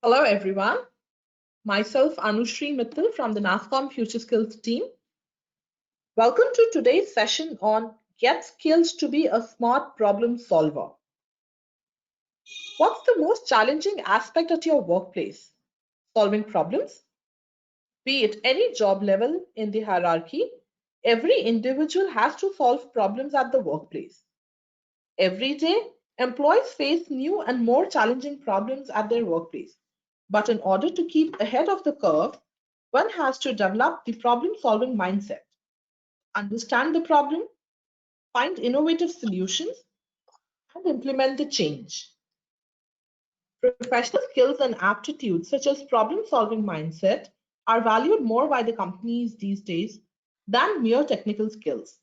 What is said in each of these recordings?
Hello, everyone. Myself, Anushri Mittal from the NASCOM FutureSkills team. Welcome to today's session on Get Skills to be a Smart Problem Solver. What's the most challenging aspect at your workplace? Solving problems? Be it any job level in the hierarchy, every individual has to solve problems at the workplace. Every day, employees face new and more challenging problems at their workplace. But in order to keep ahead of the curve, one has to develop the problem-solving mindset, understand the problem, find innovative solutions, and implement the change. Professional skills and aptitudes such as problem-solving mindset are valued more by the companies these days than mere technical skills.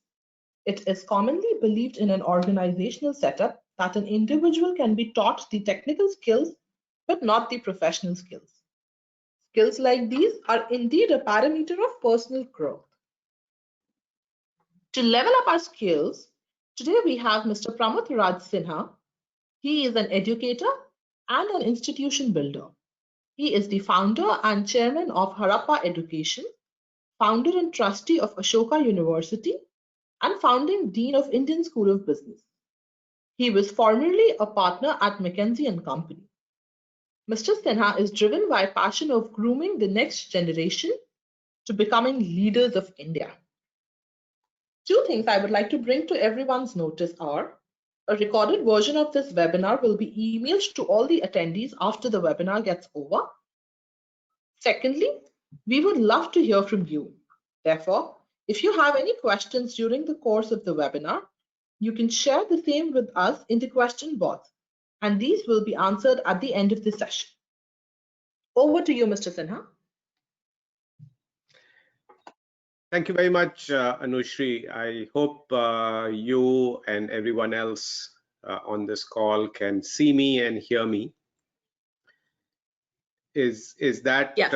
It is commonly believed in an organizational setup that an individual can be taught the technical skills but not the professional skills. Skills like these are indeed a parameter of personal growth. To level up our skills, today we have Mr. Pramath Raj Sinhav. He is an educator and an institution builder. He is the founder and chairman of Harappa Education, founder and trustee of Ashoka University, and founding dean of Indian School of Business. He was formerly a partner at McKinsey & Company. Mr. Sinha is driven by a passion of grooming the next generation to becoming leaders of India. Two things I would like to bring to everyone's notice are a recorded version of this webinar will be emailed to all the attendees after the webinar gets over. Secondly, we would love to hear from you. Therefore, if you have any questions during the course of the webinar, you can share the same with us in the question box, and these will be answered at the end of the session. Over to you, Mr. Sinha. Thank you very much, Anushri. I hope you and everyone else on this call can see me and hear me. Is that yes,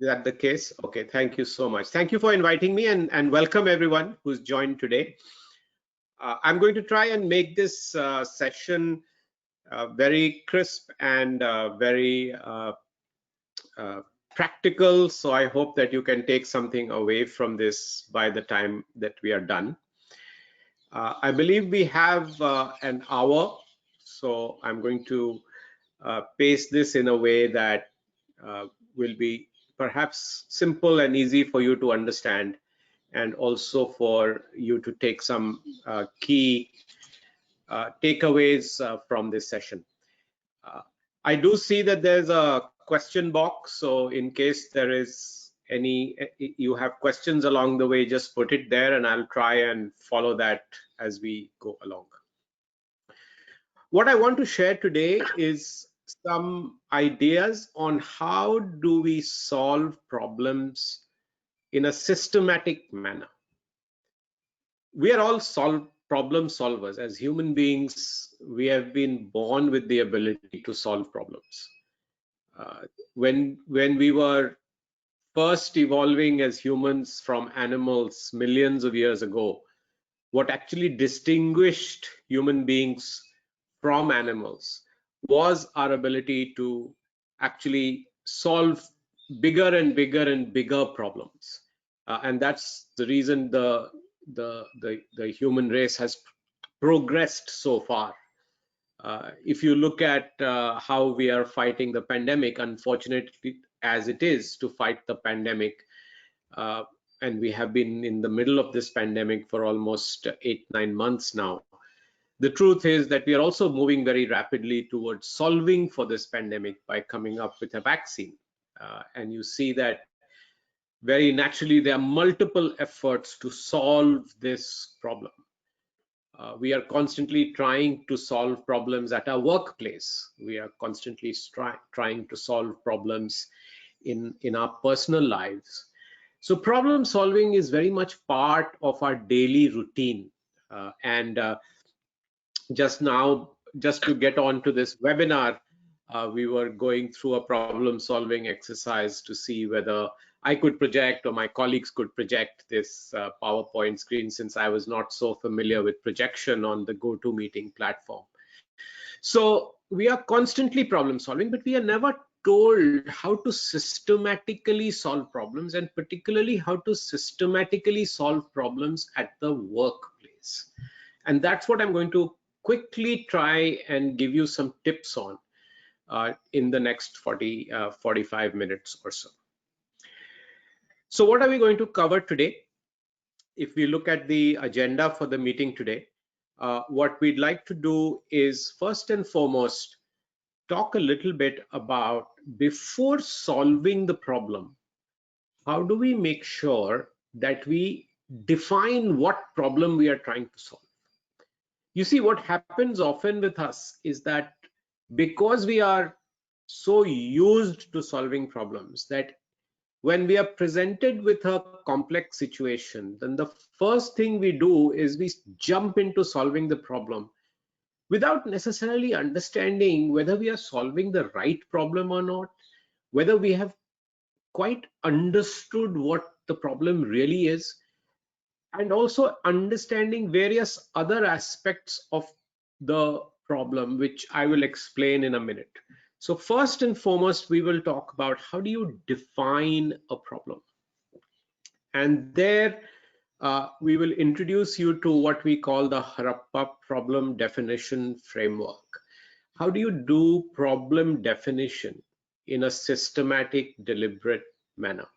is that the case? Okay, thank you so much. Thank you for inviting me and welcome everyone who's joined today. I'm going to try and make this session very crisp and very practical, so I hope that you can take something away from this by the time that we are done. I believe we have an hour, so I'm going to pace this in a way that will be perhaps simple and easy for you to understand, and also for you to take some key takeaways from this session. I do see that there's a question box, so in case there is any, you have questions along the way, just put it there and I'll try and follow that as we go along. What I want to share today is some ideas on how do we solve problems in a systematic manner. We are all problem solvers. As human beings, we have been born with the ability to solve problems. When we were first evolving as humans from animals millions of years ago, what actually distinguished human beings from animals was our ability to actually solve bigger and bigger and bigger problems. And that's the reason the human race has progressed so far. If you look at how we are fighting the pandemic, unfortunately as it is to fight the pandemic, and we have been in the middle of this pandemic for almost 8-9 months now, the truth is that we are also moving very rapidly towards solving for this pandemic by coming up with a vaccine. And you see that very naturally there are multiple efforts to solve this problem. We are constantly trying to solve problems at our workplace. We are constantly trying to solve problems in our personal lives. So problem solving is very much part of our daily routine. Just now, just to get on to this webinar, we were going through a problem solving exercise to see whether I could project or my colleagues could project this PowerPoint screen, since I was not so familiar with projection on the GoToMeeting platform. So we are constantly problem solving, but we are never told how to systematically solve problems, and particularly how to systematically solve problems at the workplace. And that's what I'm going to quickly try and give you some tips on in the next 45 minutes or so. So what are we going to cover today? If we look at the agenda for the meeting today, what we'd like to do is first and foremost talk a little bit about, before solving the problem, how do we make sure that we define what problem we are trying to solve. You see, what happens often with us is that because we are so used to solving problems, that when we are presented with a complex situation, then the first thing we do is we jump into solving the problem without necessarily understanding whether we are solving the right problem or not, whether we have quite understood what the problem really is, and also understanding various other aspects of the problem, which I will explain in a minute. So first and foremost, we will talk about how do you define a problem. And there we will introduce you to what we call the Harappa problem definition framework. How do you do problem definition in a systematic, deliberate manner?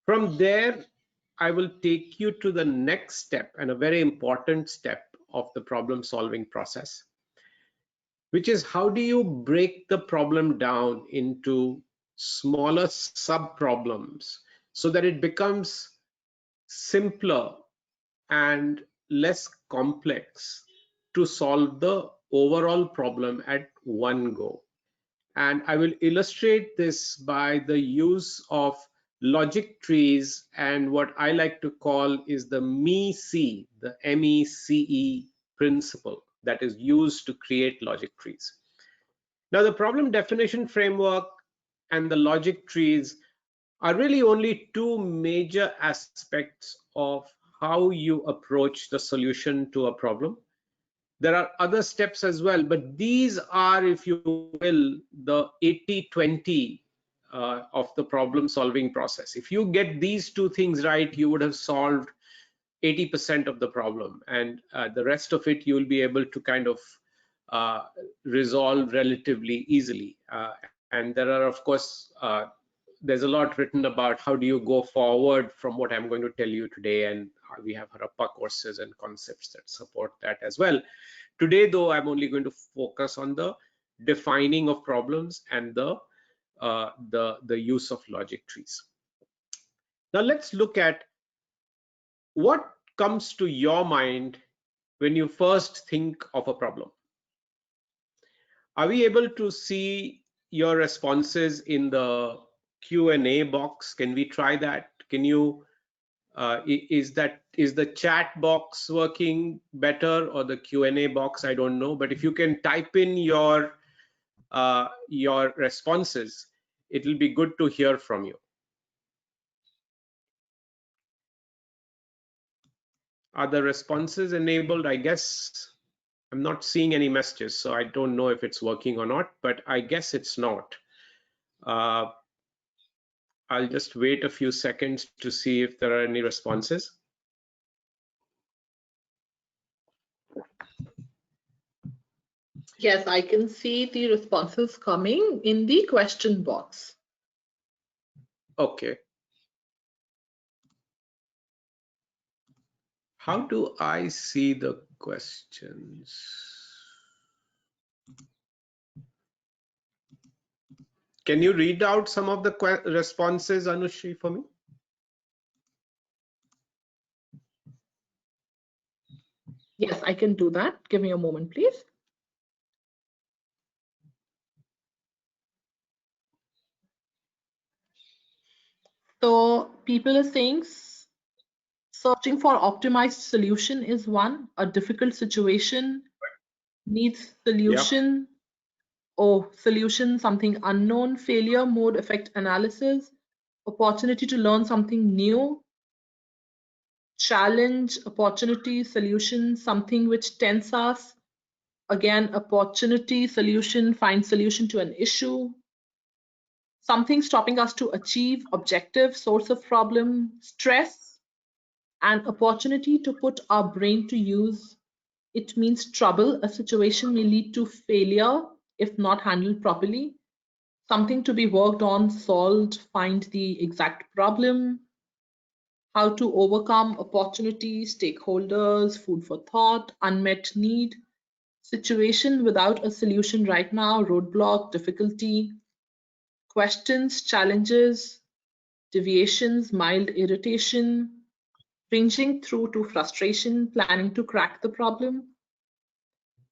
From there, I will take you to the next step, and a very important step of the problem solving process, which is how do you break the problem down into smaller sub problems so that it becomes simpler and less complex to solve the overall problem at one go. And I will illustrate this by the use of logic trees and what I like to call is the MECE, the MECE principle that is used to create logic trees. Now, the problem definition framework and the logic trees are really only two major aspects of how you approach the solution to a problem. There are other steps as well, but these are, if you will, the 80-20 of the problem solving process. If you get these two things right, you would have solved 80% of the problem, and the rest of it you will be able to kind of resolve relatively easily. And there are, of course, there's a lot written about how do you go forward from what I'm going to tell you today, and we have Harappa courses and concepts that support that as well. Today, though, I'm only going to focus on the defining of problems and the use of logic trees. Now let's look at what comes to your mind when you first think of a problem. Are we able to see your responses in the Q&A box? Can we try that? Can you is the chat box working better, or the Q&A box? I don't know, but if you can type in your responses, it will be good to hear from you. Are the responses enabled? I guess I'm not seeing any messages, so I don't know if it's working or not, but I guess it's not. I'll just wait a few seconds to see if there are any responses. Yes, I can see the responses coming in the question box. Okay. How do I see the questions? Can you read out some of the responses, Anushri, for me? Yes, I can do that. Give me a moment, please. So people are saying searching for optimized solution is one, a difficult situation needs solution. Yep. Oh, solution, something unknown, failure mode effect analysis, opportunity to learn something new, challenge, opportunity, solution, something which tempts us, Again, opportunity, solution, find solution to an issue. Something stopping us to achieve, objective, source of problem, stress, an opportunity to put our brain to use. It means trouble, a situation may lead to failure if not handled properly. Something to be worked on, solved, find the exact problem. How to overcome opportunities, stakeholders, food for thought, unmet need, situation without a solution right now, roadblock, difficulty, questions, challenges, deviations, mild irritation, ranging through to frustration, planning to crack the problem.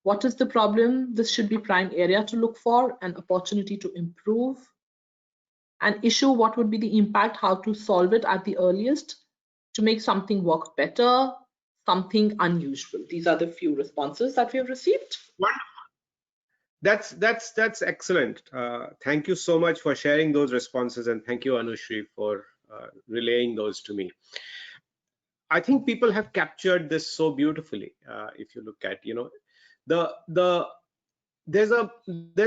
What is the problem? This should be prime area to look for, an opportunity to improve. An issue, what would be the impact, how to solve it at the earliest to make something work better, something unusual. These are the few responses that we have received. That's excellent. Thank you so much for sharing those responses, and thank you, Anushri, for relaying those to me. I think people have captured this so beautifully. If you look at, there's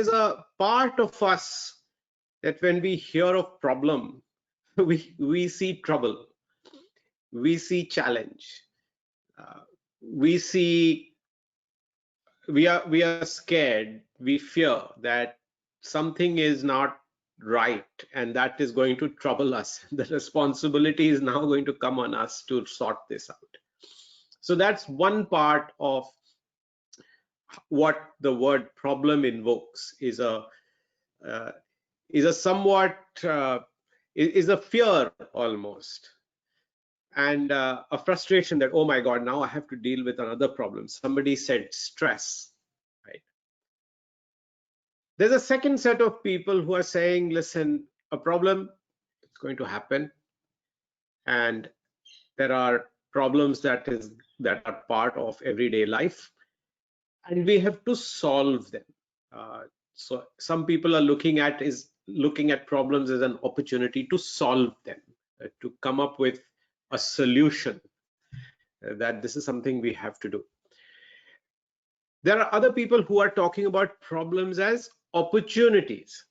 a part of us that when we hear of problem, we see trouble, we see challenge, we are scared, we fear that something is not right and that is going to trouble us. The responsibility is now going to come on us to sort this out. So that's one part of what the word problem invokes, is a somewhat is a fear almost, and a frustration that, oh my God, now I have to deal with another problem. Somebody said stress, right? There's a second set of people who are saying, listen, a problem, it's going to happen, and there are problems that are part of everyday life, and we have to solve them. So some people are looking at problems as an opportunity to solve them, to come up with a solution, that this is something we have to do. There are other people who are talking about problems as opportunities.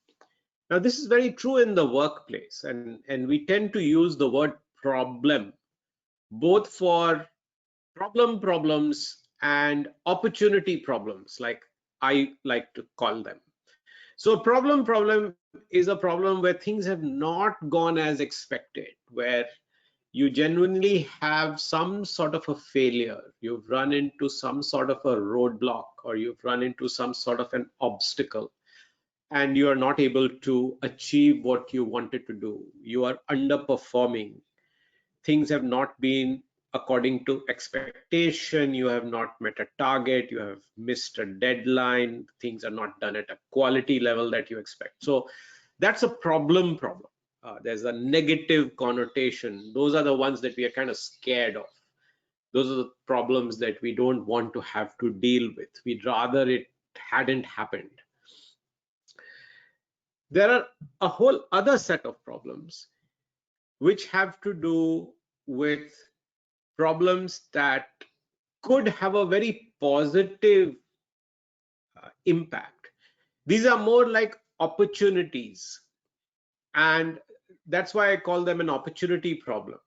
Now, this is very true in the workplace, and we tend to use the word problem both for problems and opportunity problems, like I like to call them. So a problem is a problem where things have not gone as expected, where you genuinely have some sort of a failure, you've run into some sort of a roadblock, or you've run into some sort of an obstacle, and you are not able to achieve what you wanted to do. You are underperforming. Things have not been according to expectation. You have not met a target. You have missed a deadline. Things are not done at a quality level that you expect. So that's a problem. There's a negative connotation. Those are the ones that we are kind of scared of. Those are the problems that we don't want to have to deal with. We'd rather it hadn't happened. There are a whole other set of problems which have to do with problems that could have a very positive impact. These are more like opportunities, and that's why I call them an opportunity problem,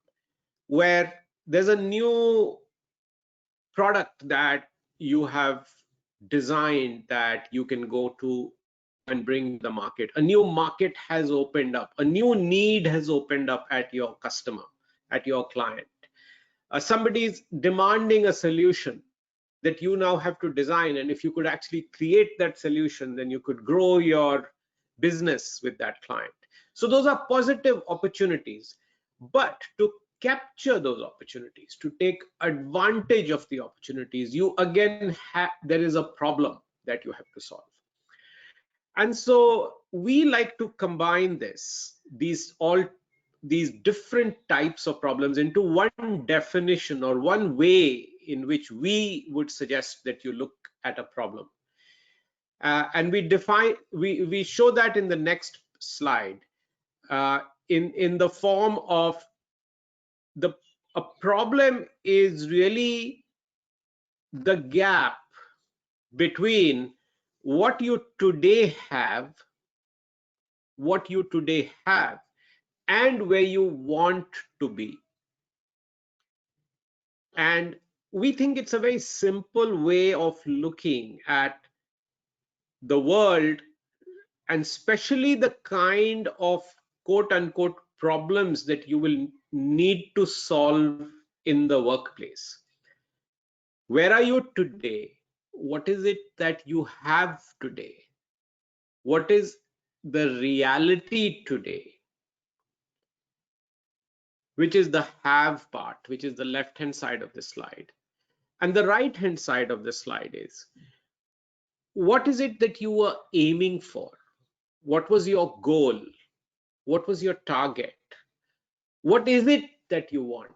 where there's a new product that you have designed that you can go to and bring the market. A new market has opened up, a new need has opened up at your customer, at your client. Somebody is demanding a solution that you now have to design, and if you could actually create that solution, then you could grow your business with that client. So those are positive opportunities. But to capture those opportunities, to take advantage of the opportunities, you again there is a problem that you have to solve. And so we like to combine these different types of problems into one definition, or one way in which we would suggest that you look at a problem. And we show that in the next slide, in the form of a problem is really the gap between what you today have, and where you want to be. And we think it's a very simple way of looking at the world, and especially the kind of quote unquote problems that you will need to solve in the workplace. Where are you today? What is it that you have today? What is the reality today? Which is the have part, which is the left hand side of the slide. And the right hand side of the slide is, what is it that you were aiming for? What was your goal? What was your target? What is it that you want?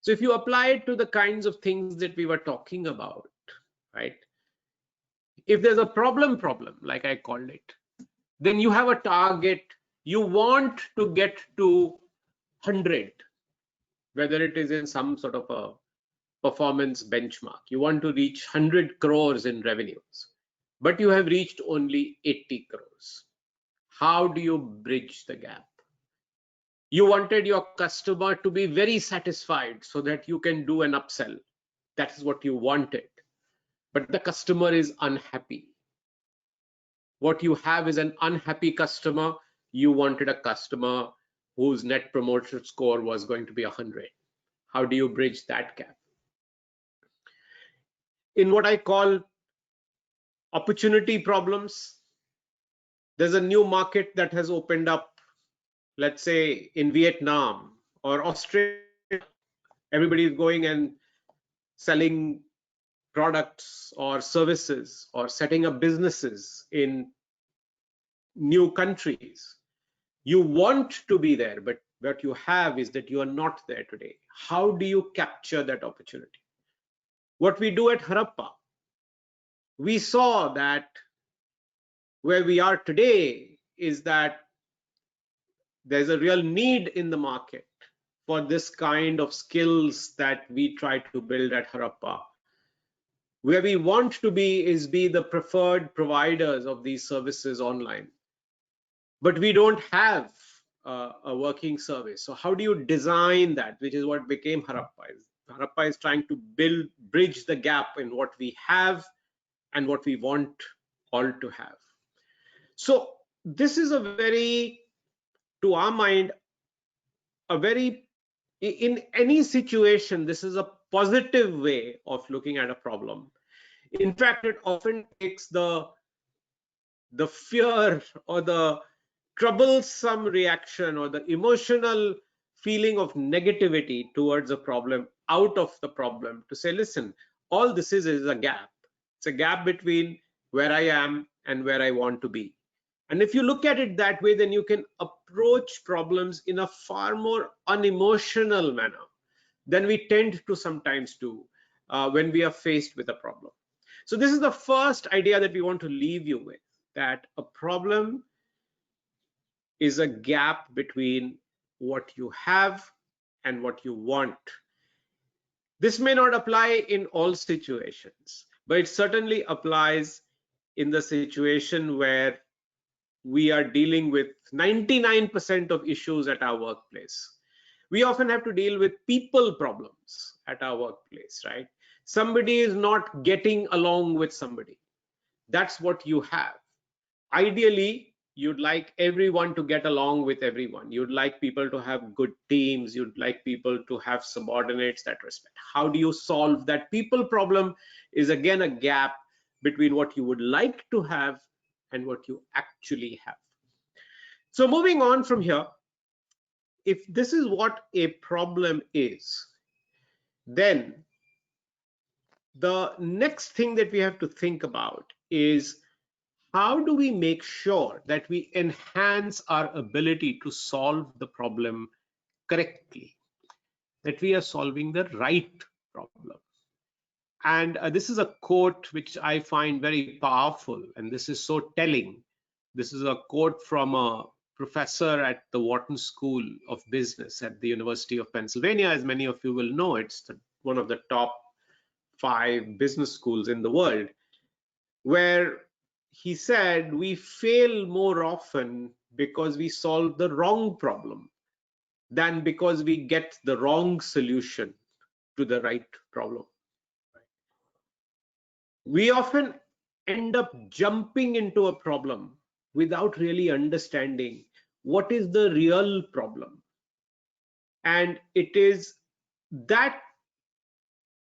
So if you apply it to the kinds of things that we were talking about, right? If there's a problem, like I called it, then you have a target. You want to get to 100, whether it is in some sort of a performance benchmark. You want to reach 100 crores in revenues, but you have reached only 80 crores. How do you bridge the gap? You wanted your customer to be very satisfied so that you can do an upsell. That is what you wanted. But the customer is unhappy. What you have is an unhappy customer. You wanted a customer whose net promoter score was going to be 100. How do you bridge that gap? In what I call opportunity problems, there's a new market that has opened up, let's say in Vietnam or Australia. Everybody is going and selling products or services or setting up businesses in new countries. You want to be there, but what you have is that you are not there today. How do you capture that opportunity? What we do at Harappa, we saw that where we are today is that there's a real need in the market for this kind of skills that we try to build at Harappa. Where we want to be is be the preferred providers of these services online. But we don't have a working service. So how do you design that, which is what became Harappa. Harappa is trying to bridge the gap in what we have and what we want all to have. So this is a very, to our mind, a very, in any situation, this is a positive way of looking at a problem. In fact, it often takes the fear or the troublesome reaction or the emotional feeling of negativity towards a problem out of the problem to say, listen, all this is a gap. It's a gap between where I am and where I want to be. And if you look at it that way, then you can approach problems in a far more unemotional manner than we tend to sometimes do when we are faced with a problem. So this is the first idea that we want to leave you with, that a problem is a gap between what you have and what you want. This may not apply in all situations, but it certainly applies in the situation where we are dealing with 99% of issues at our workplace. We often have to deal with people problems at our workplace, right? Somebody is not getting along with somebody. That's what you have. Ideally, you'd like everyone to get along with everyone. You'd like people to have good teams. You'd like people to have subordinates that respect. How do you solve that people problem is again a gap between what you would like to have and what you actually have. So moving on from here, if this is what a problem is, then the next thing that we have to think about is, how do we make sure that we enhance our ability to solve the problem correctly, that we are solving the right problem? And this is a quote which I find very powerful, and this is so telling. This is a quote from a professor at the Wharton School of Business at the University of Pennsylvania. As many of you will know, it's one of the top 5 business schools in the world. where he said we fail more often because we solve the wrong problem than because we get the wrong solution to the right problem. We often end up jumping into a problem without really understanding what is the real problem. And it is that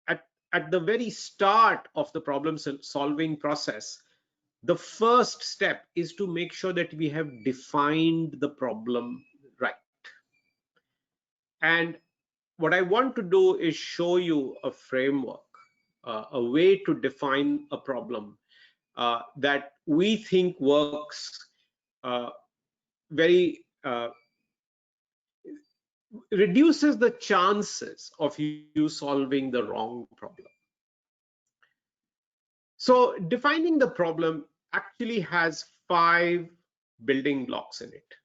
at the very start of the problem solving process, the first step is to make sure that we have defined the problem right. And what I want to do is show you a framework, a way to define a problem that we think works reduces the chances of you solving the wrong problem. So defining the problem actually has 5 building blocks in it.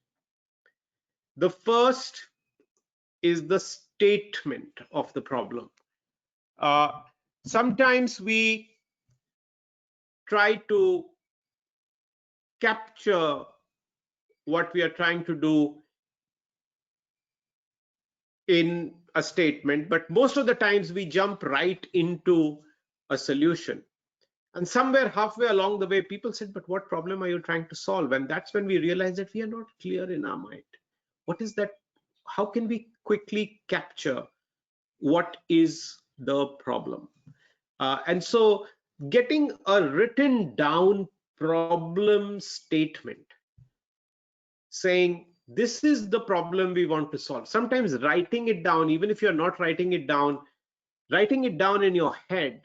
The first is the statement of the problem. Sometimes we try to capture what we are trying to do in a statement, but most of the times we jump right into a solution. And somewhere halfway along the way, people said, but what problem are you trying to solve? And that's when we realize that we are not clear in our mind. What is that? How can we quickly capture what is the problem? And so getting a written down problem statement saying, this is the problem we want to solve. Sometimes writing it down, even if you're not writing it down in your head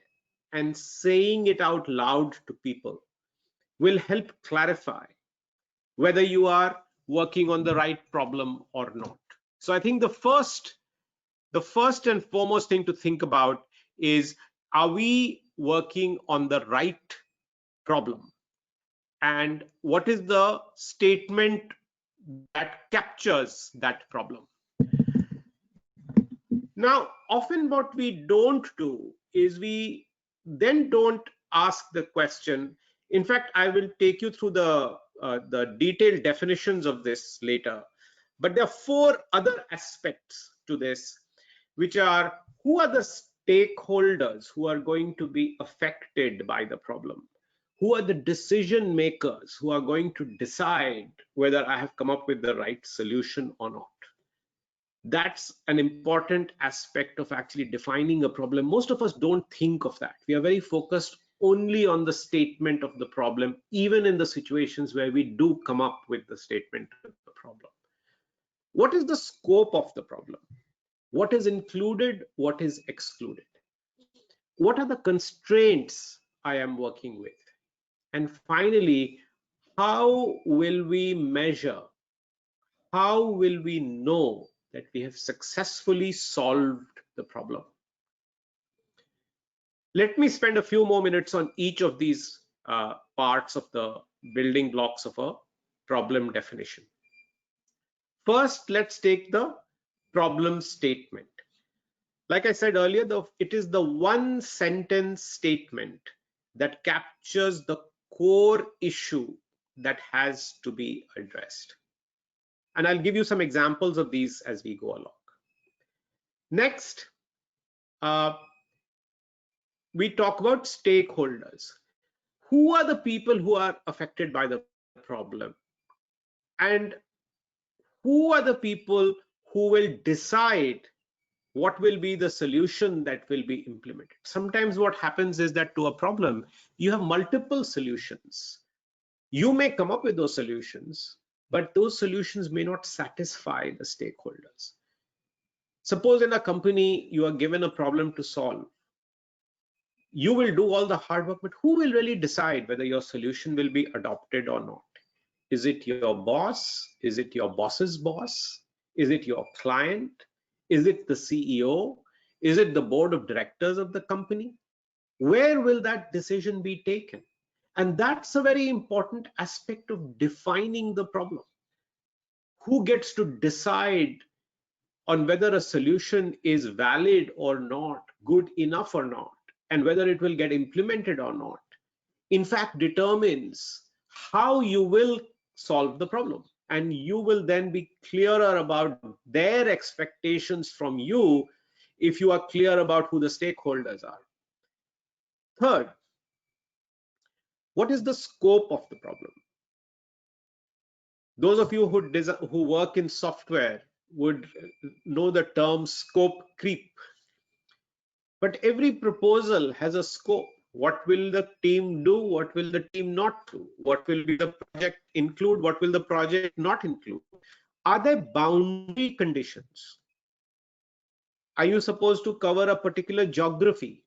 and saying it out loud to people will help clarify whether you are working on the right problem or not. So I think the first and foremost thing to think about is, are we working on the right problem? And what is the statement that captures that problem? Now, often what we don't do is we then don't ask the question. In fact, I will take you through the detailed definitions of this later. But there are 4 other aspects to this, which are, who are the stakeholders who are going to be affected by the problem? Who are the decision makers who are going to decide whether I have come up with the right solution or not? That's an important aspect of actually defining a problem. Most of us don't think of that. We are very focused only on the statement of the problem, even in the situations where we do come up with the statement of the problem. What is the scope of the problem? What is included? What is excluded? What are the constraints I am working with? And finally, how will we measure? How will we know that we have successfully solved the problem? Let me spend a few more minutes on each of these parts of the building blocks of a problem definition. First, let's take the problem statement. Like I said earlier, it is the one sentence statement that captures the core issue that has to be addressed. And I'll give you some examples of these as we go along. Next, we talk about stakeholders. Who are the people who are affected by the problem? And who are the people who will decide what will be the solution that will be implemented? Sometimes what happens is that to a problem, you have multiple solutions. You may come up with those solutions, but those solutions may not satisfy the stakeholders. Suppose in a company, you are given a problem to solve. You will do all the hard work, but who will really decide whether your solution will be adopted or not? Is it your boss? Is it your boss's boss? Is it your client? Is it the CEO? Is it the board of directors of the company? Where will that decision be taken? And that's a very important aspect of defining the problem. Who gets to decide on whether a solution is valid or not, good enough or not, and whether it will get implemented or not? in fact determines how you will solve the problem, and you will then be clearer about their expectations from you if you are clear about who the stakeholders are. Third, what is the scope of the problem? Those of you who work in software would know the term scope creep. But every proposal has a scope. What will the team do? What will the team not do? What will be the project include? What will the project not include? Are there boundary conditions? Are you supposed to cover a particular geography?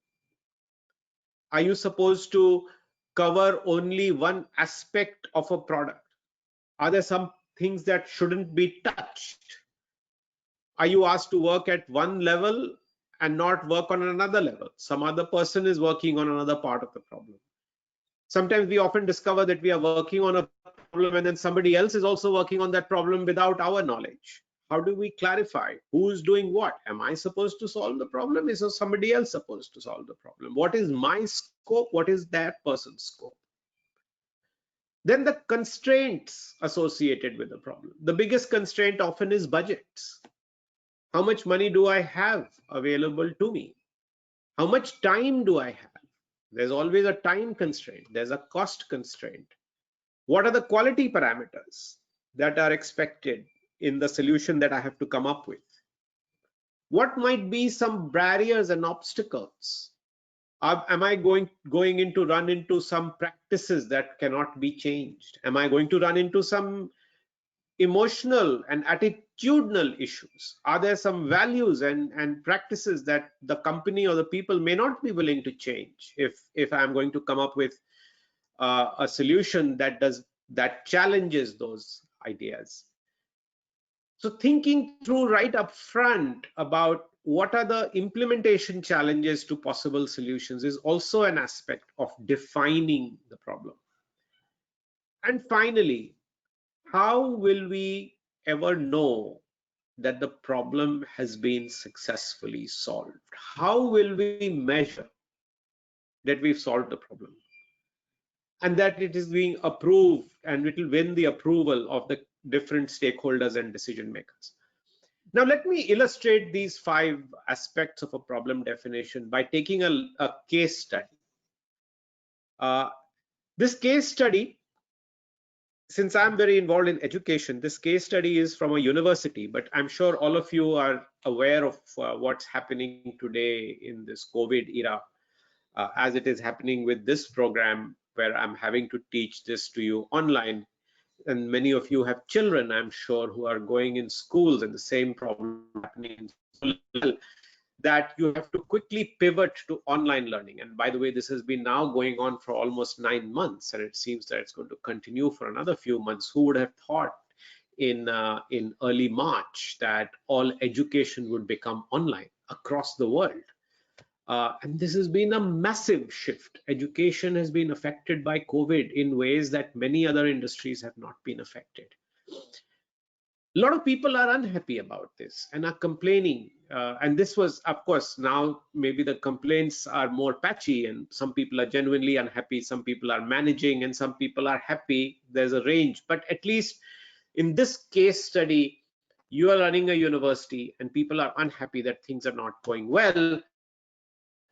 Are you supposed to cover only one aspect of a product? Are there some things that shouldn't be touched? Are you asked to work at one level and not work on another level? Some other person is working on another part of the problem. Sometimes we often discover that we are working on a problem and then somebody else is also working on that problem without our knowledge. How do we clarify who's doing what? Am I supposed to solve the problem? Is somebody else supposed to solve the problem? What is my scope? What is that person's scope? Then the constraints associated with the problem. The biggest constraint often is budgets. How much money do I have available to me? How much time do I have? There's always a time constraint. There's a cost constraint. What are the quality parameters that are expected in the solution that I have to come up with? What might be some barriers and obstacles? Am I going to run into some practices that cannot be changed? Am I going to run into some emotional and attitudinal issues? Are there some values and practices that the company or the people may not be willing to change if I'm going to come up with a solution that challenges those ideas? So thinking through right up front about what are the implementation challenges to possible solutions is also an aspect of defining the problem. And finally, how will we ever know that the problem has been successfully solved? How will we measure that we've solved the problem and that it is being approved and it will win the approval of the different stakeholders and decision makers? Now, let me illustrate these 5 aspects of a problem definition by taking a case study. This case study, since I'm very involved in education, this case study is from a university, but I'm sure all of you are aware of what's happening today in this COVID era, as it is happening with this program where I'm having to teach this to you online. And many of you have children, I'm sure, who are going in schools, and the same problem happening in school as well, that you have to quickly pivot to online learning. And by the way, this has been now going on for almost 9 months, and it seems that it's going to continue for another few months. Who would have thought in early March that all education would become online across the world? And this has been a massive shift. Education has been affected by COVID in ways that many other industries have not been affected. A lot of people are unhappy about this and are complaining. And this was, of course, now maybe the complaints are more patchy and some people are genuinely unhappy, some people are managing, and some people are happy. There's a range. But at least in this case study, you are running a university and people are unhappy that things are not going well.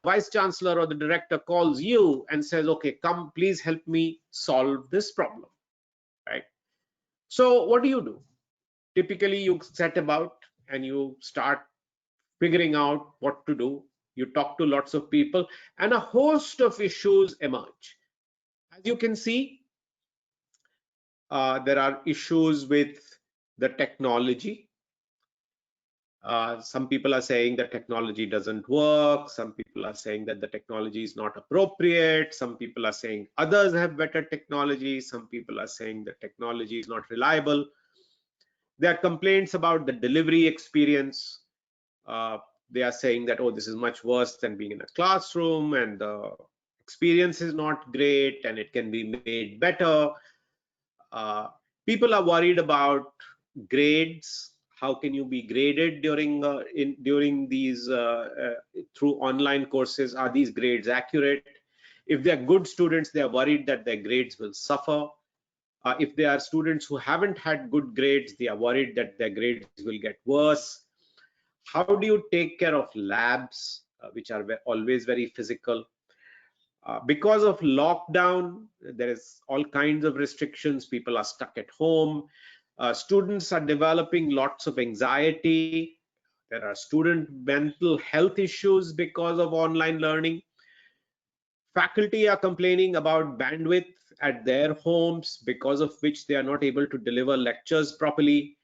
Vice chancellor or the director calls you and says, okay, come, please help me solve this problem, right? So what do? Typically, you set about and you start figuring out what to do. You talk to lots of people and a host of issues emerge. As you can see, there are issues with the technology. Some people are saying that technology doesn't work. Some people are saying that the technology is not appropriate. Some people are saying others have better technology. Some people are saying the technology is not reliable. There are complaints about the delivery experience. They are saying that, oh, this is much worse than being in a classroom and the experience is not great and it can be made better. People are worried about grades. How can you be graded during these through online courses? Are these grades accurate? If they are good students, they are worried that their grades will suffer. If they are students who haven't had good grades, they are worried that their grades will get worse. How do you take care of labs, which are always very physical? Because of lockdown, there is all kinds of restrictions. People are stuck at home. Students are developing lots of anxiety. There are student mental health issues because of online learning. Faculty are complaining about bandwidth at their homes, because of which they are not able to deliver lectures properly.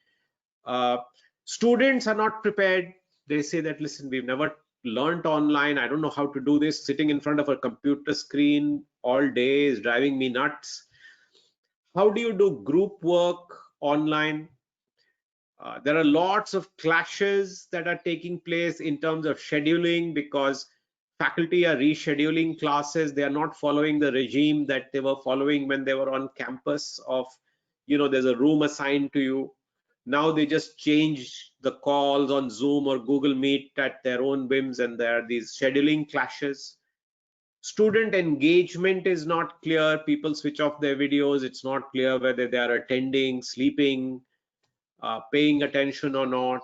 Uh, Students are not prepared. They say that, listen, we've never learned online. I don't know how to do this. Sitting in front of a computer screen all day is driving me nuts. How do you do group work online? There are lots of clashes that are taking place in terms of scheduling, because faculty are rescheduling classes. They are not following the regime that they were following when they were on campus of, there's a room assigned to you. Now they just change the calls on Zoom or Google Meet at their own whims, and there are these scheduling clashes. Student engagement is not clear. People switch off their videos. It's not clear whether they are attending, sleeping, paying attention or not.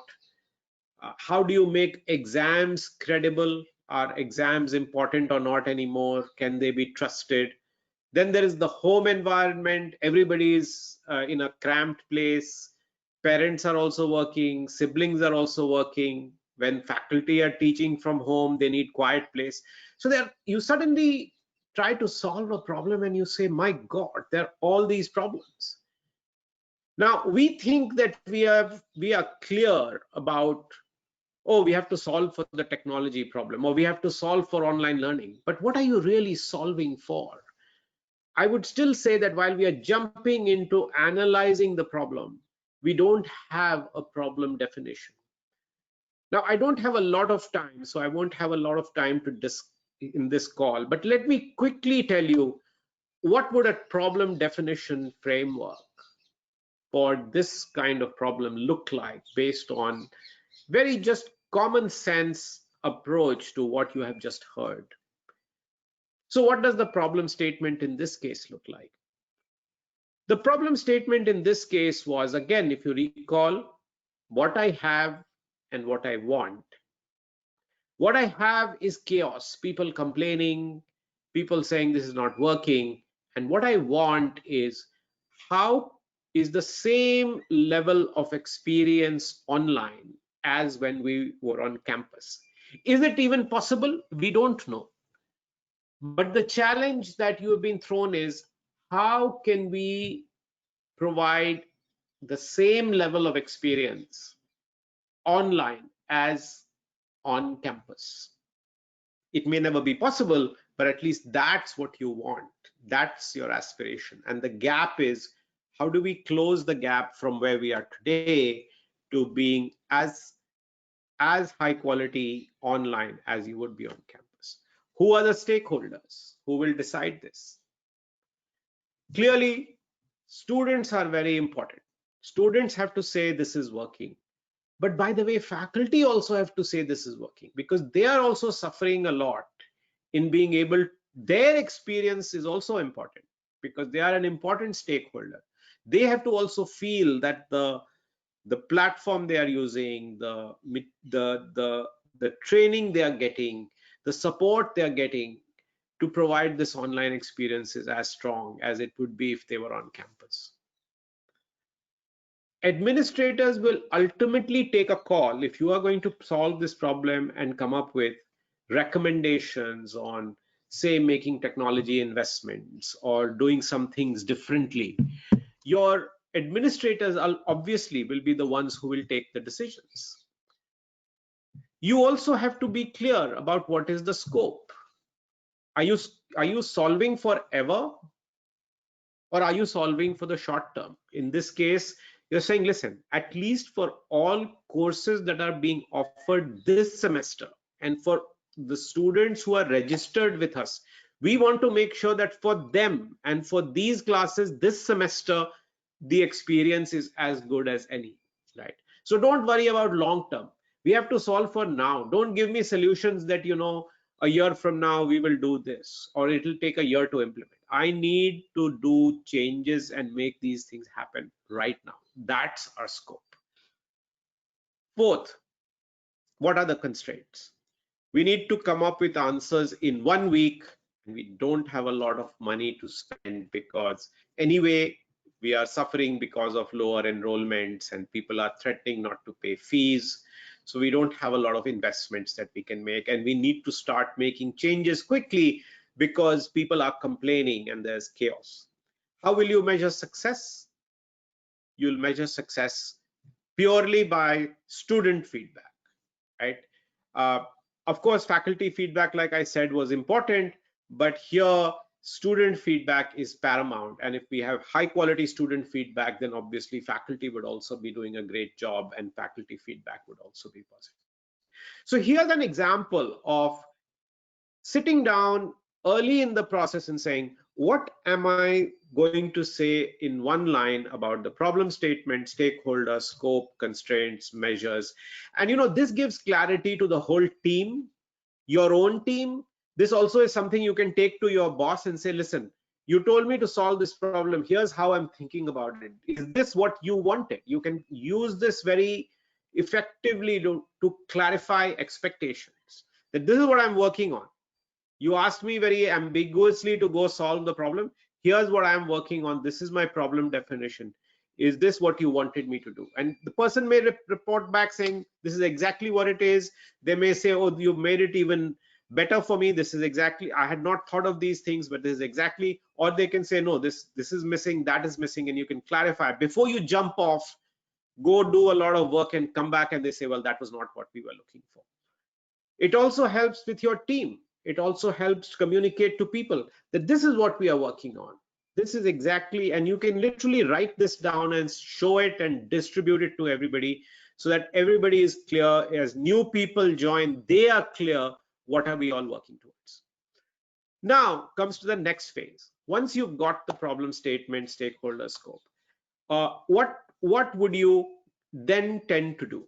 How do you make exams credible? Are exams important or not anymore? Can they be trusted? Then there is the home environment. Everybody is in a cramped place. Parents are also working. Siblings are also working. When faculty are teaching from home, they need quiet place. So there, you suddenly try to solve a problem and you say, my God, there are all these problems. Now we think that we are clear about, oh, we have to solve for the technology problem, or we have to solve for online learning. But what are you really solving for? I would still say that while we are jumping into analyzing the problem, we don't have a problem definition. Now, I don't have a lot of time, so I won't have a lot of time to discuss in this call, but let me quickly tell you what would a problem definition framework for this kind of problem look like, based on very just common sense approach to what you have just heard. So what does the problem statement in this case look like? The problem statement in this case was, again, if you recall, what I have and what I want. What I have is chaos, people complaining, people saying this is not working. And what I want is, how is the same level of experience online as when we were on campus? Is it even possible? We don't know. But the challenge that you have been thrown is, how can we provide the same level of experience online as on campus? It may never be possible, but at least that's what you want. That's your aspiration. And the gap is, how do we close the gap from where we are today to being as high quality online as you would be on campus? Who are the stakeholders who will decide this? Clearly, students are very important. Students have to say this is working. But by the way, faculty also have to say this is working, because they are also suffering a lot in being able, their experience is also important, because they are an important stakeholder. They have to also feel that the platform they are using, the training they are getting, the support they are getting to provide this online experience is as strong as it would be if they were on campus. Administrators will ultimately take a call if you are going to solve this problem and come up with recommendations on, say, making technology investments or doing some things differently. Your administrators obviously will be the ones who will take the decisions. You also have to be clear about what is the scope. Are you solving forever, or are you solving for the short term? In this case, you're saying, listen, at least for all courses that are being offered this semester, and for the students who are registered with us, we want to make sure that for them and for these classes this semester, the experience is as good as any, right? So don't worry about long term. We have to solve for now. Don't give me solutions that, a year from now we will do this, or it'll take a year to implement. I need to do changes and make these things happen right now. That's our scope. Fourth, what are the constraints? We need to come up with answers in 1 week, and we don't have a lot of money to spend because anyway we are suffering because of lower enrollments and people are threatening not to pay fees. So we don't have a lot of investments that we can make, and we need to start making changes quickly because people are complaining and there's chaos. How will you measure success? You'll measure success purely by student feedback, right? Uh, of course, faculty feedback, like I said, was important, but here student feedback is paramount. And if we have high quality student feedback, then obviously faculty would also be doing a great job and faculty feedback would also be positive. So here's an example of sitting down early in the process and saying, what am I going to say in one line about the problem statement, stakeholder, scope, constraints, measures? And this gives clarity to the whole team, your own team. This also is something you can take to your boss and say, listen, you told me to solve this problem. Here's how I'm thinking about it. Is this what you wanted? You can use this very effectively to clarify expectations, that this is what I'm working on. You asked me very ambiguously to go solve the problem. Here's what I'm working on. This is my problem definition. Is this what you wanted me to do? And the person may report back saying, this is exactly what it is. They may say, oh, you made it even better for me. This is exactly, I had not thought of these things, but this is exactly, or they can say, no, this is missing, that is missing, and you can clarify. Before you jump off, go do a lot of work and come back and they say, well, that was not what we were looking for. It also helps with your team. It also helps communicate to people that this is what we are working on. This is exactly, and you can literally write this down and show it and distribute it to everybody so that everybody is clear. As new people join, they are clear what are we all working towards. Now comes to the next phase. Once you've got the problem statement, stakeholder scope, what would you then tend to do?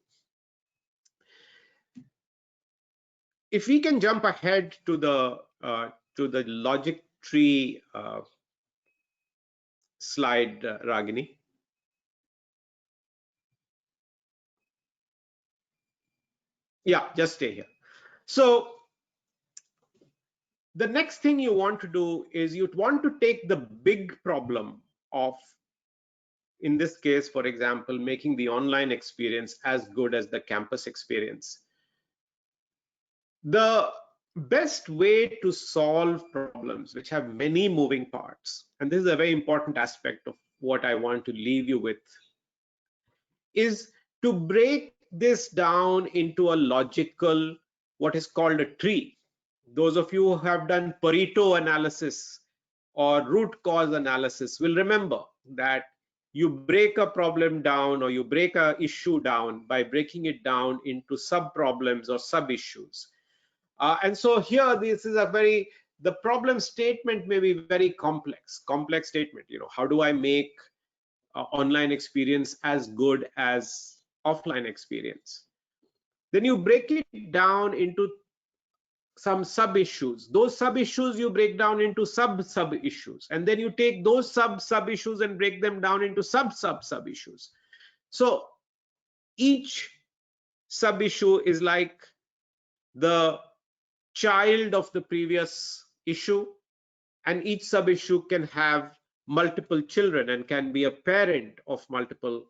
If we can jump ahead to the logic tree slide, Ragini. Yeah, just stay here. So the next thing you want to do is you want to take the big problem of, in this case, for example, making the online experience as good as the campus experience. The best way to solve problems which have many moving parts, and this is a very important aspect of what I want to leave you with, is to break this down into a logical, what is called a tree. Those of you who have done Pareto analysis or root cause analysis will remember that you break a problem down or you break a issue down by breaking it down into sub problems or sub issues. And so here, this is the problem statement may be very complex statement. How do I make online experience as good as offline experience? Then you break it down into some sub issues. Those sub issues you break down into sub issues, and then you take those sub issues and break them down into sub issues. So each sub issue is like the child of the previous issue, and each sub issue can have multiple children and can be a parent of multiple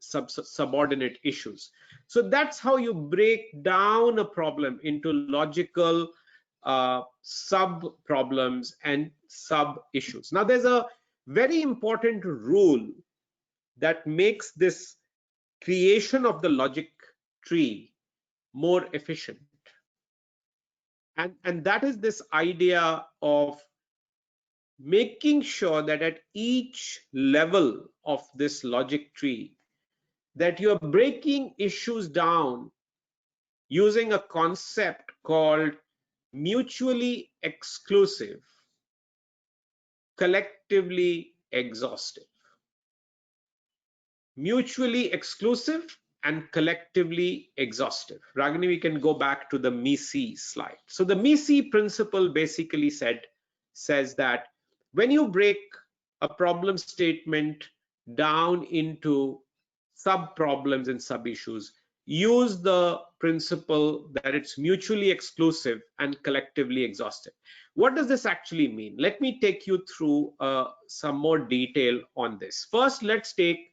subordinate issues. So that's how you break down a problem into logical sub problems and sub issues. Now there's a very important rule that makes this creation of the logic tree more efficient, and that is this idea of making sure that at each level of this logic tree that you're breaking issues down using a concept called mutually exclusive, collectively exhaustive. Mutually exclusive and collectively exhaustive. Ragini, we can go back to the Mesi slide. So the Mesi principle basically says that when you break a problem statement down into sub problems and sub issues, use the principle that it's mutually exclusive and collectively exhaustive. What does this actually mean? Let me take you through some more detail on this. First, let's take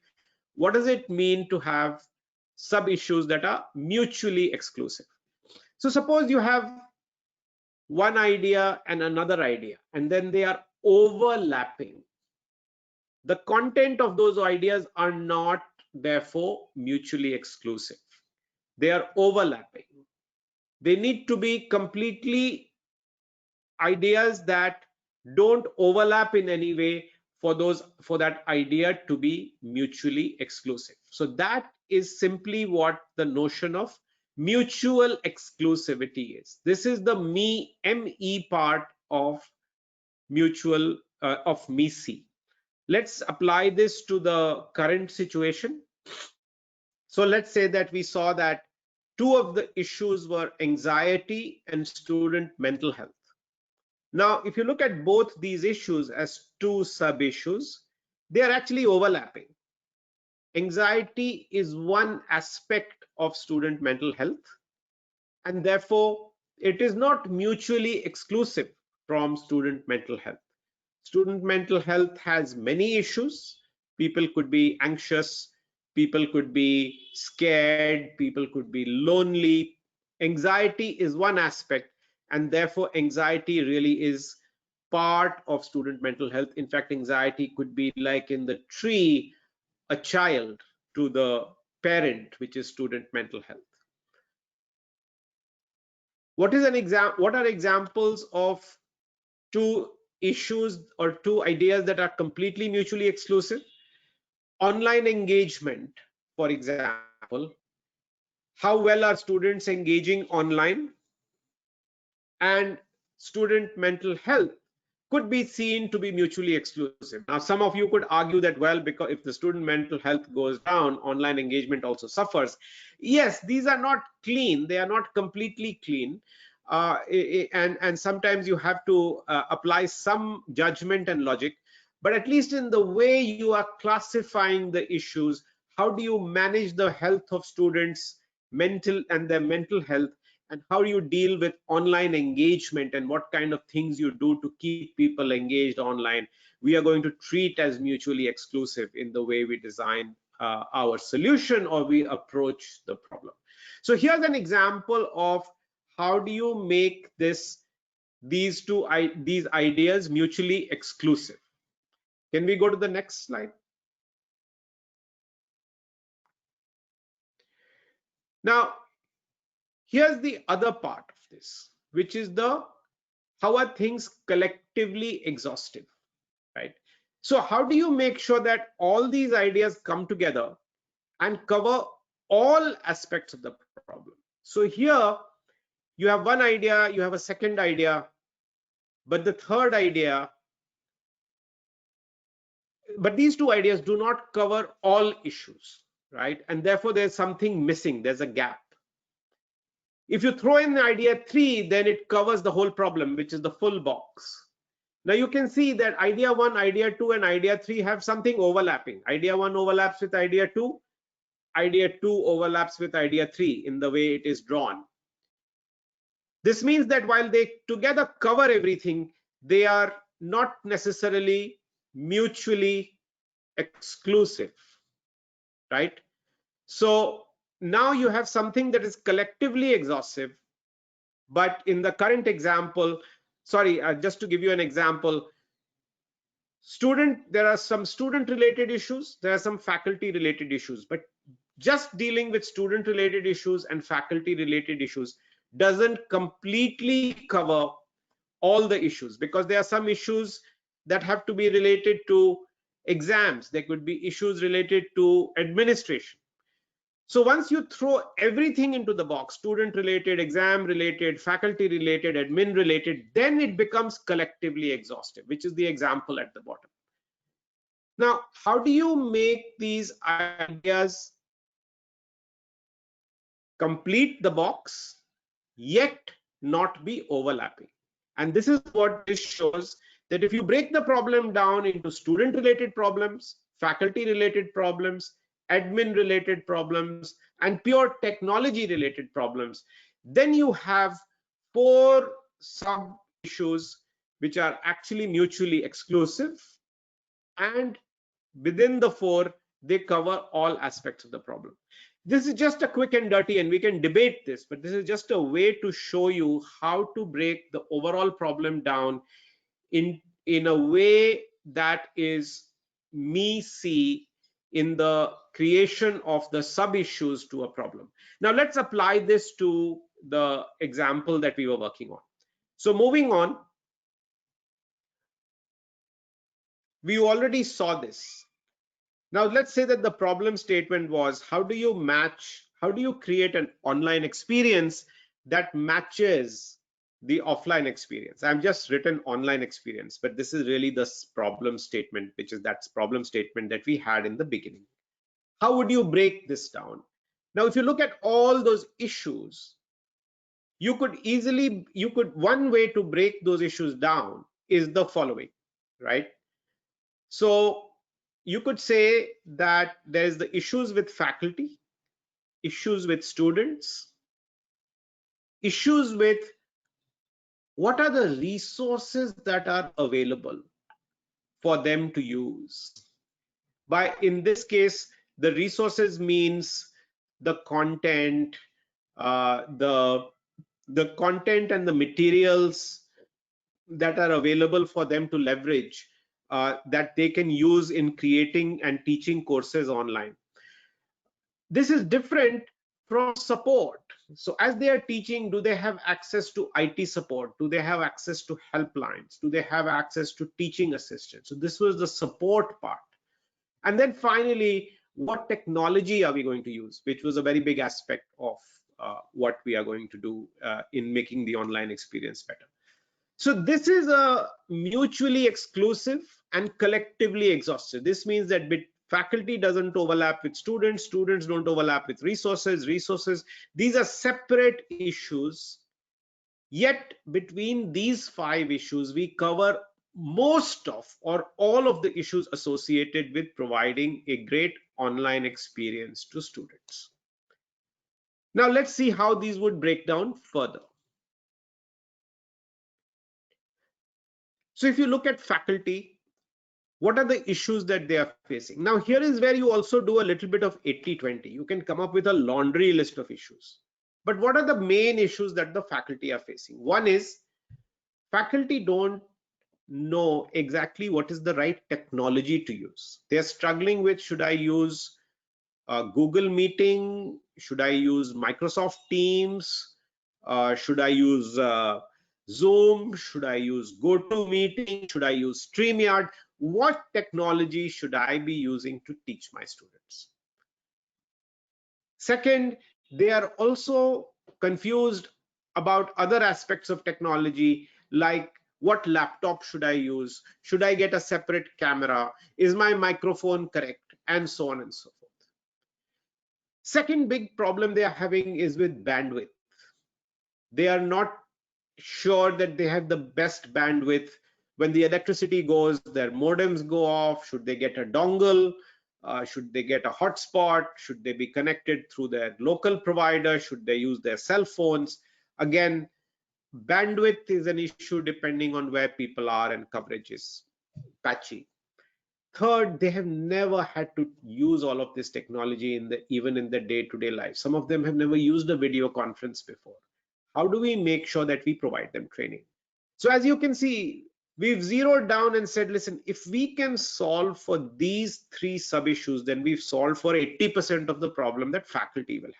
what does it mean to have sub issues that are mutually exclusive. So suppose you have one idea and another idea, and then they are overlapping. The content of those ideas are not therefore mutually exclusive. They are overlapping. They need to be completely ideas that don't overlap in any way for that idea to be mutually exclusive. So that is simply what the notion of mutual exclusivity is. This is the ME part of mutual of Mesi. Let's apply this to the current situation. So let's say that we saw that two of the issues were anxiety and student mental health. Now, if you look at both these issues as two sub-issues, they are actually overlapping. Anxiety is one aspect of student mental health, and therefore it is not mutually exclusive from student mental health. Student mental health has many issues. People could be anxious, people could be scared, people could be lonely. Anxiety is one aspect, and therefore anxiety really is part of student mental health. In fact, anxiety could be like in the tree, a child to the parent, which is student mental health. What are examples of two issues or two ideas that are completely mutually exclusive? Online engagement, for example. How well are students engaging online? And student mental health could be seen to be mutually exclusive. Now, some of you could argue that, well, because if the student mental health goes down, online engagement also suffers. Yes, these are not clean. They are not completely clean. And sometimes you have to apply some judgment and logic. But at least in the way you are classifying the issues, how do you manage the health of students, their mental health, and how you deal with online engagement and what kind of things you do to keep people engaged online, we are going to treat as mutually exclusive in the way we design our solution or we approach the problem. So here's an example of how do you make these ideas mutually exclusive. Can we go to the next slide? Now, here's the other part of this, which is how are things collectively exhaustive, right? So how do you make sure that all these ideas come together and cover all aspects of the problem? So here you have one idea, you have a second idea, but the third idea, but these two ideas do not cover all issues, right? And therefore there's something missing, there's a gap. If you throw in the idea 3, then it covers the whole problem, which is the full box. Now you can see that idea 1, idea 2, and idea 3 have something overlapping. Idea 1 overlaps with idea 2. Idea 2 overlaps with idea 3 in the way it is drawn. This means that while they together cover everything, they are not necessarily mutually exclusive, right? So now you have something that is collectively exhaustive, but in the current example, just to give you an example, there are some student related issues, there are some faculty related issues, but just dealing with student related issues and faculty related issues doesn't completely cover all the issues, because there are some issues that have to be related to exams. There could be issues related to administration. So once you throw everything into the box, student related, exam related, faculty related, admin related, then it becomes collectively exhaustive, which is the example at the bottom. Now, how do you make these ideas complete the box, yet not be overlapping. And this is what this shows, that if you break the problem down into student related problems, faculty related problems, admin related problems, and pure technology related problems, then you have 4 sub issues which are actually mutually exclusive, and within the 4 they cover all aspects of the problem. This is just a quick and dirty, and we can debate this, but this is just a way to show you how to break the overall problem down in a way that is messy in the creation of the sub issues to a problem. Now let's apply this to the example that we were working on. So moving on, we already saw this. Now let's say that the problem statement was, how do you create an online experience that matches the offline experience? I've just written online experience, but this is really the problem statement, which is that problem statement that we had in the beginning. How would you break this down? Now, if you look at all those issues, one way to break those issues down is the following, right? So you could say that there's the issues with faculty, issues with students, issues with what are the resources that are available for them to use. In this case, the resources means the content, the content and the materials that are available for them to leverage, that they can use in creating and teaching courses online. This is different from support. So as they are teaching, do they have access to IT support? Do they have access to helplines? Do they have access to teaching assistants? So this was the support part. And then finally, what technology are we going to use, which was a very big aspect of what we are going to do in making the online experience better. So this is a mutually exclusive and collectively exhaustive. This means that faculty doesn't overlap with students, students don't overlap with resources, these are separate issues. Yet between these 5 issues, we cover most of or all of the issues associated with providing a great online experience to students. Now let's see how these would break down further. So if you look at faculty, what are the issues that they are facing? Now here is where you also do a little bit of 80-20. You can come up with a laundry list of issues. But what are the main issues that the faculty are facing? One is faculty don't know exactly what is the right technology to use. They're struggling with, should I use Google Meeting? Should I use Microsoft Teams? Should I use Zoom? Should I use GoToMeeting? Should I use StreamYard? What technology should I be using to teach my students? Second, they are also confused about other aspects of technology, like what laptop should I use? Should I get a separate camera? Is my microphone correct? And so on and so forth. Second big problem they are having is with bandwidth. They are not sure that they have the best bandwidth. When the electricity goes, their modems go off. Should they get a dongle? Should they get a hotspot? Should they be connected through their local provider? Should they use their cell phones? Again, bandwidth is an issue depending on where people are, and coverage is patchy. Third, they have never had to use all of this technology even in their day-to-day life. Some of them have never used a video conference before. How do we make sure that we provide them training? So as you can see, we've zeroed down and said, listen, if we can solve for these 3 sub-issues, then we've solved for 80% of the problem that faculty will have.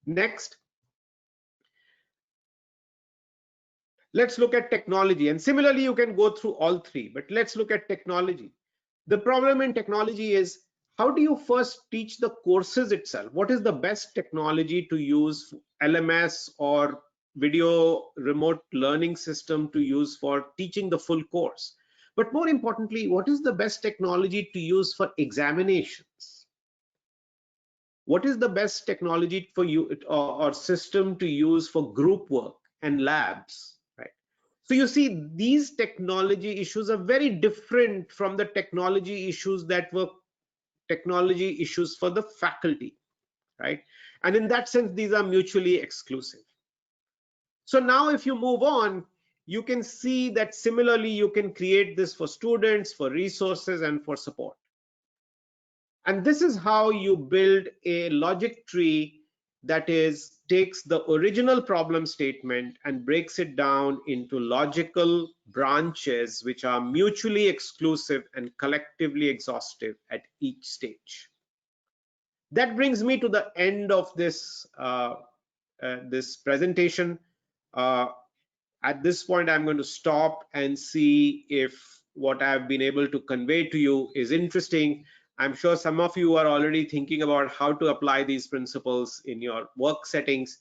Next, let's look at technology. And similarly, you can go through all 3, but let's look at technology. The problem in technology is, how do you first teach the courses itself? What is the best technology to use, LMS or video remote learning system to use for teaching the full course? But more importantly, what is the best technology to use for examinations? what is the best technology for you or system to use for group work and labs, right? So you see, these technology issues are very different from the technology issues that were technology issues for the faculty, right? And in that sense, these are mutually exclusive. So now if you move on, you can see that similarly you can create this for students, for resources, and for support. And this is how you build a logic tree that takes the original problem statement and breaks it down into logical branches which are mutually exclusive and collectively exhaustive at each stage. That brings me to the end of this this presentation. At this point, I'm going to stop and see if what I've been able to convey to you is interesting. I'm sure some of you are already thinking about how to apply these principles in your work settings,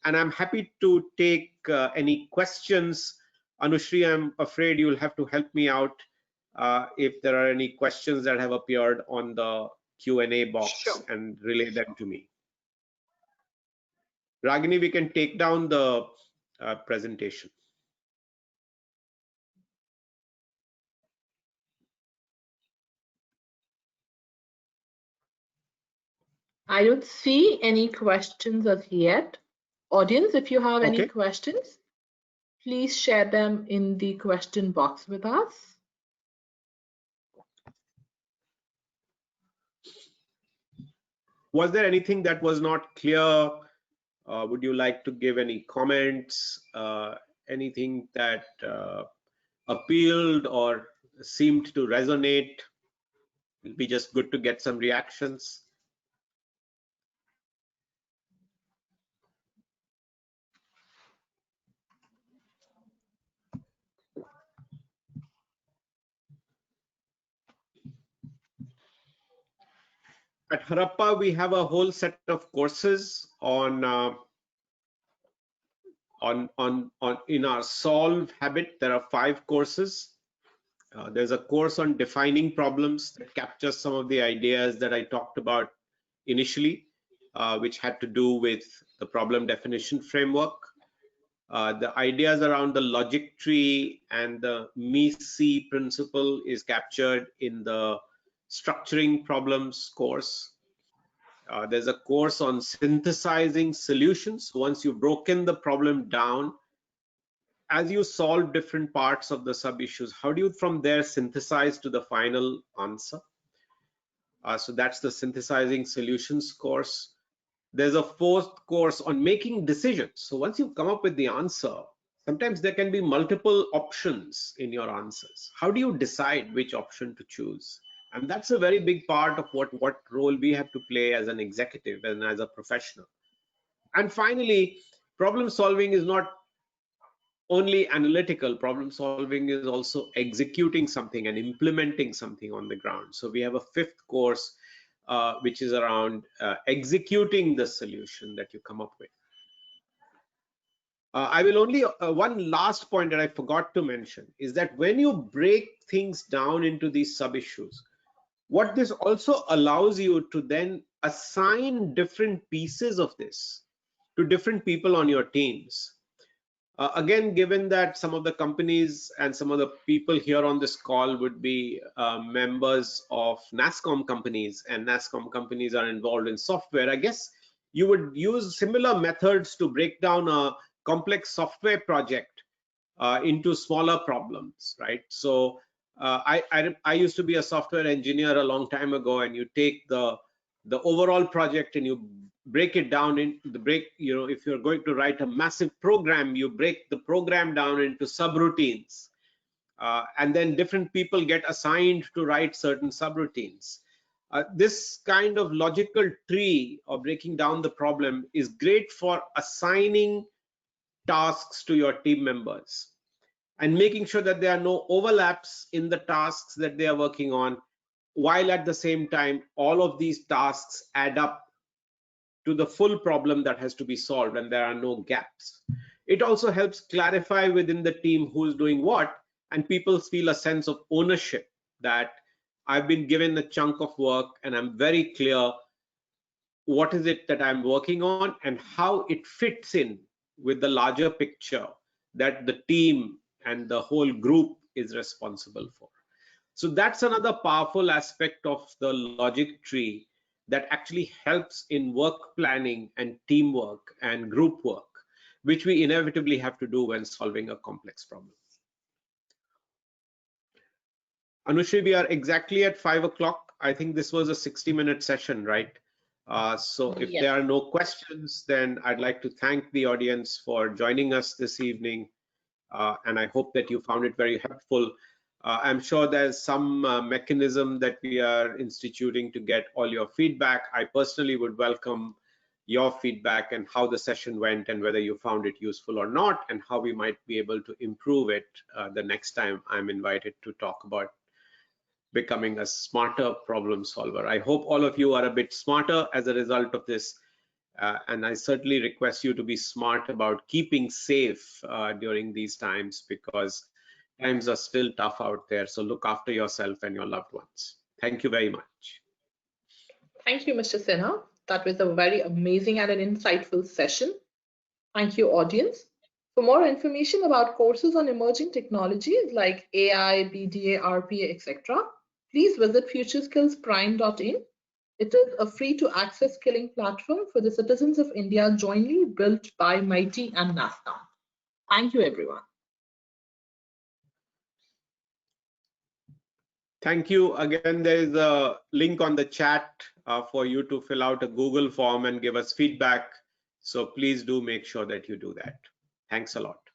and I'm happy to take any questions. Anushri, I'm afraid you'll have to help me out if there are any questions that have appeared on the Q&A box. Sure. And relay them to me. Ragini, we can take down the presentation. I don't see any questions as yet. Audience, if you have any questions, please share them in the question box with us. Was there anything that was not clear? Would you like to give any comments? Anything that appealed or seemed to resonate? It'll be just good to get some reactions. At Harappa, we have a whole set of courses on in our solve habit. There are 5 courses. There's a course on defining problems that captures some of the ideas that I talked about initially, which had to do with the problem definition framework. The ideas around the logic tree and the Mesi principle is captured in the structuring problems course. There's a course on synthesizing solutions. Once you've broken the problem down, as you solve different parts of the sub-issues, how do you from there synthesize to the final answer? So that's the synthesizing solutions course. There's a 4th course on making decisions. So once you've come up with the answer, sometimes there can be multiple options in your answers. How do you decide which option to choose? And that's a very big part of what role we have to play as an executive and as a professional. And finally, problem solving is not only analytical. Problem solving is also executing something and implementing something on the ground. So we have a 5th course which is around executing the solution that you come up with. I will only one last point that I forgot to mention is that when you break things down into these sub-issues, what this also allows you to then assign different pieces of this to different people on your teams. Again, given that some of the companies and some of the people here on this call would be members of NASSCOM companies, and NASSCOM companies are involved in software, I guess you would use similar methods to break down a complex software project into smaller problems, right? So I used to be a software engineer a long time ago, and you take the overall project and you break it down into if you're going to write a massive program, you break the program down into subroutines, and then different people get assigned to write certain subroutines. This kind of logical tree of breaking down the problem is great for assigning tasks to your team members and making sure that there are no overlaps in the tasks that they are working on, while at the same time all of these tasks add up to the full problem that has to be solved and there are no gaps. It also helps clarify within the team who's doing what, and people feel a sense of ownership that I've been given a chunk of work and I'm very clear what is it that I'm working on and how it fits in with the larger picture that the team and the whole group is responsible for. So that's another powerful aspect of the logic tree that actually helps in work planning and teamwork and group work, which we inevitably have to do when solving a complex problem. Anushri, we are exactly at 5 o'clock. I think this was a 60-minute session, right? So if Yes. there are no questions, then I'd like to thank the audience for joining us this evening. And I hope that you found it very helpful. I'm sure there's some mechanism that we are instituting to get all your feedback. I personally would welcome your feedback and how the session went and whether you found it useful or not, and how we might be able to improve it the next time I'm invited to talk about becoming a smarter problem solver. I hope all of you are a bit smarter as a result of this. And I certainly request you to be smart about keeping safe during these times, because times are still tough out there. So look after yourself and your loved ones. Thank you very much. Thank you, Mr. Sinha. That was a very amazing and an insightful session. Thank you, audience. For more information about courses on emerging technologies like AI, BDA, RPA, etc., please visit FutureSkillsPrime.in. It is a free-to-access skilling platform for the citizens of India jointly built by MIT and NASA. Thank you, everyone. Thank you. Again, there is a link on the chat for you to fill out a Google form and give us feedback. So please do make sure that you do that. Thanks a lot.